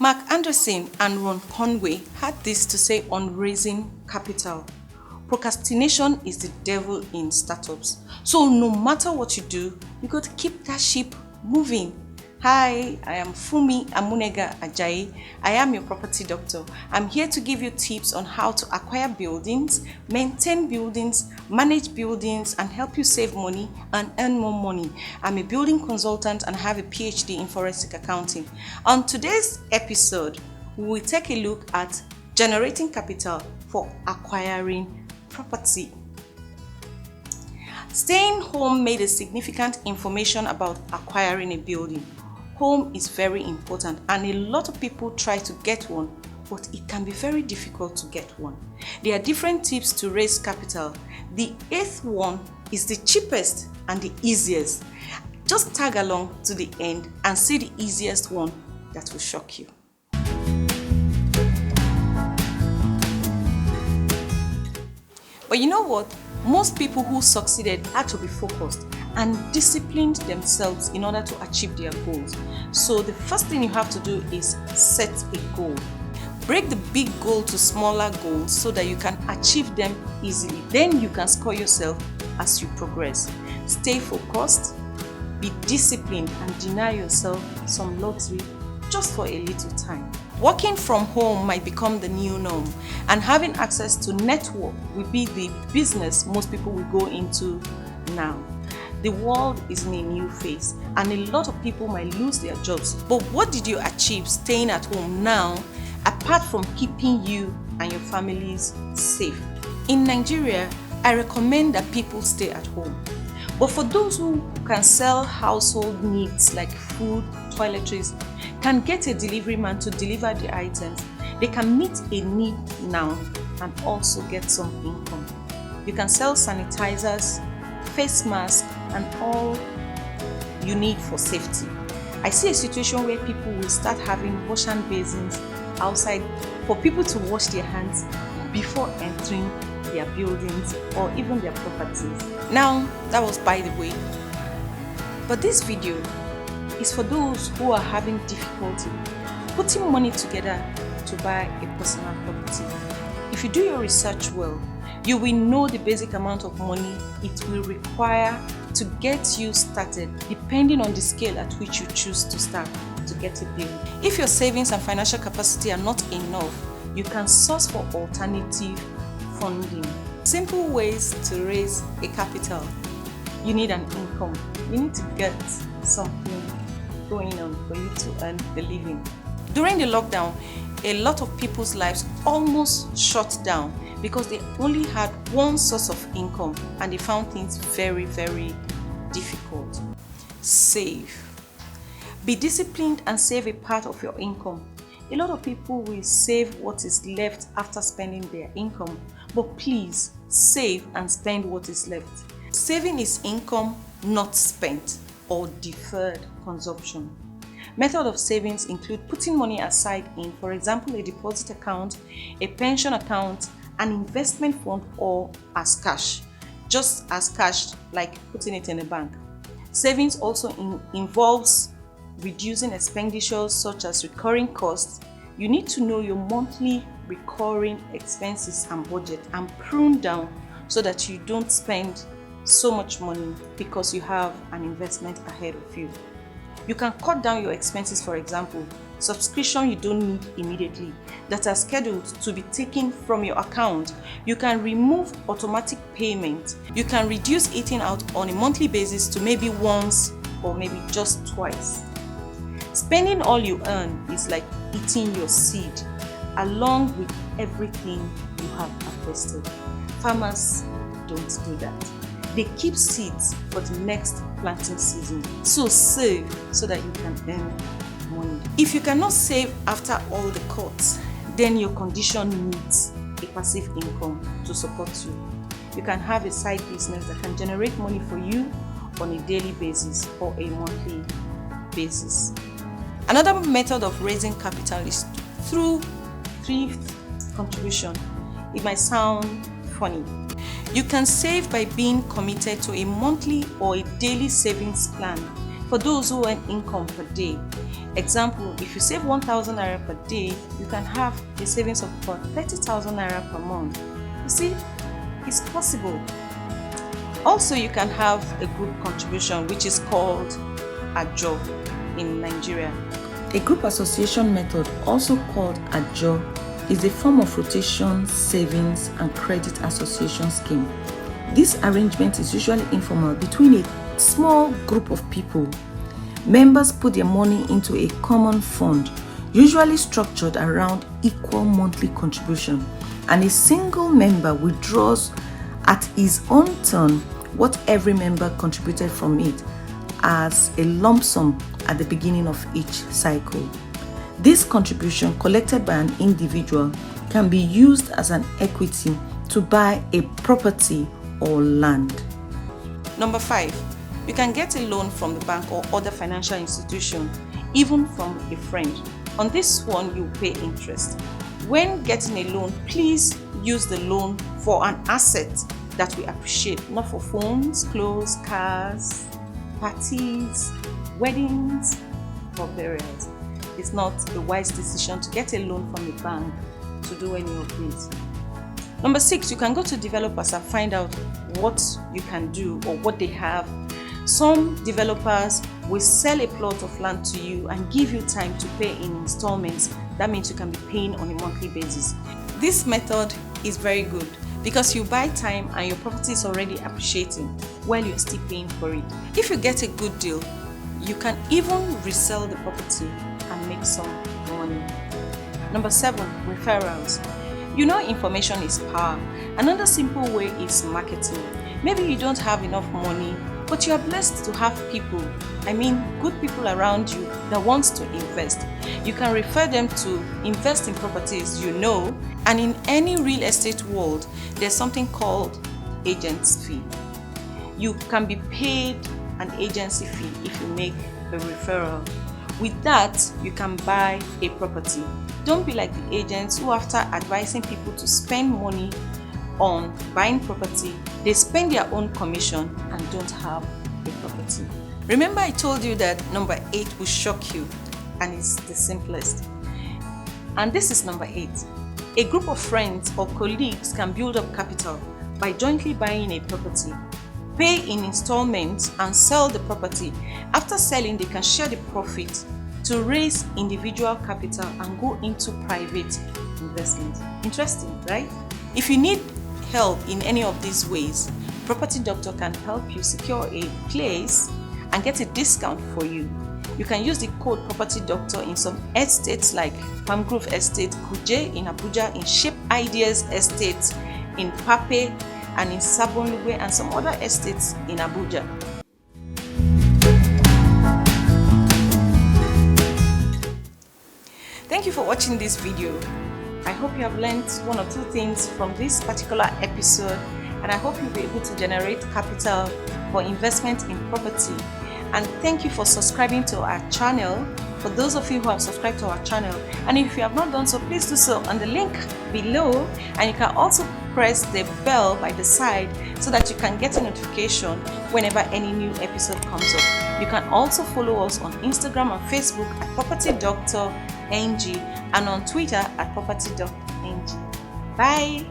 Mark Anderson and Ron Conway had this to say on raising capital. Procrastination is the devil in startups. So no matter what you do, you got to keep that ship moving. Hi, I am Fumi Amunega-Ajayi. I am your property doctor. I'm here to give you tips on how to acquire buildings, maintain buildings, manage buildings, and help you save money and earn more money. I'm a building consultant and have a PhD in forensic accounting. On today's episode, we will take a look at generating capital for acquiring property. Staying home made a significant information about acquiring a building. Home is very important and a lot of people try to get one, but it can be very difficult to get one. There are different tips to raise capital. The eighth one is the cheapest and the easiest. Just tag along to the end and see the easiest one that will shock you. But you know what? Most people who succeeded had to be focused and disciplined themselves in order to achieve their goals. So the first thing you have to do is set a goal. Break the big goal to smaller goals so that you can achieve them easily. Then you can score yourself as you progress. Stay focused, be disciplined, and deny yourself some luxury just for a little time. Working from home might become the new norm, and having access to network will be the business most people will go into now. The world is in a new phase and a lot of people might lose their jobs. But what did you achieve staying at home now, apart from keeping you and your families safe? In Nigeria, I recommend that people stay at home. But for those who can sell household needs like food, toiletries, can get a delivery man to deliver the items, they can meet a need now and also get some income. You can sell sanitizers, face masks, and all you need for safety. I see a situation where people will start having wash hand basins outside for people to wash their hands before entering their buildings or even their properties. Now, that was by the way. But this video is for those who are having difficulty putting money together to buy a personal property. If you do your research well, you will know the basic amount of money it will require to get you started, depending on the scale at which you choose to start to get a building. If your savings and financial capacity are not enough, you can source for alternative funding. Simple ways to raise a capital. You need an income. You need to get something going on for you to earn a living. During the lockdown, a lot of people's lives almost shut down because they only had one source of income and they found things very, very difficult. Save. Be disciplined and save a part of your income. A lot of people will save what is left after spending their income, but please save and spend what is left. Saving is income not spent or deferred consumption. Method of savings include putting money aside in, for example, a deposit account, a pension account, an investment fund, or as cash, just as cash, like putting it in a bank. Savings also involves reducing expenditures such as recurring costs. You need to know your monthly recurring expenses and budget and prune down so that you don't spend so much money because you have an investment ahead of you. You can cut down your expenses, for example, subscription you don't need immediately that are scheduled to be taken from your account. You can remove automatic payment. You can reduce eating out on a monthly basis to maybe once or maybe just twice. Spending all you earn is like eating your seed along with everything you have invested. Farmers don't do that. They keep seeds for the next planting season. So save so that you can earn money. If you cannot save after all the cuts, then your condition needs a passive income to support you. You can have a side business that can generate money for you on a daily basis or a monthly basis. Another method of raising capital is through thrift contribution. It might sound funny. You can save by being committed to a monthly or a daily savings plan. for those who earn income per day. Example, if you save 1,000 naira per day, you can have a savings of about 30,000 naira per month. You see, it's possible. Also, you can have a group contribution, which is called ajo in Nigeria. A group association method, also called ajo, is a form of rotation, savings, and credit association scheme. This arrangement is usually informal between a small group of people. Members put their money into a common fund, usually structured around equal monthly contribution, and a single member withdraws at his own turn what every member contributed from it as a lump sum at the beginning of each cycle. This contribution, collected by an individual, can be used as an equity to buy a property or land. Number 5, you can get a loan from the bank or other financial institution, even from a friend. On this one, you pay interest. When getting a loan, please use the loan for an asset that we appreciate, not for phones, clothes, cars, parties, weddings, or burials. It's not a wise decision to get a loan from a bank to do any of this. Number 6, you can go to developers and find out what you can do or what they have. Some developers will sell a plot of land to you and give you time to pay in installments. That means you can be paying on a monthly basis. This method is very good because you buy time and your property is already appreciating while you're still paying for it. If you get a good deal, you can even resell the property and make some money. Number 7, referrals. You know, information is power. Another simple way is marketing. Maybe you don't have enough money, but you are blessed to have people, good people around you that wants to invest. You can refer them to invest in properties you know, and in any real estate world, there's something called agent's fee. You can be paid an agency fee if you make a referral. With that, you can buy a property. Don't be like the agents who, after advising people to spend money on buying property, they spend their own commission and don't have a property. Remember, I told you that number 8 will shock you, and it's the simplest. And this is number 8. A group of friends or colleagues can build up capital by jointly buying a property, pay in installments, and sell the property. After selling, they can share the profit to raise individual capital and go into private investment. Interesting, right? If you need help in any of these ways, Property Doctor can help you secure a place and get a discount for you. You can use the code Property Doctor in some estates like Palm Grove Estate, Kuje in Abuja, in Shape Ideas Estate, in Pape, and in Sabonlugwe, and some other estates in Abuja. Thank you for watching this video. I hope you have learned 1 or 2 things from this particular episode, and I hope you'll be able to generate capital for investment in property. And thank you for subscribing to our channel, for those of you who have subscribed to our channel. And if you have not done so, please do so on the link below, and you can also press the bell by the side so that you can get a notification whenever any new episode comes up. You can also follow us on Instagram and Facebook at Property Doctor NG, and on Twitter at Property Doctor NG. Bye!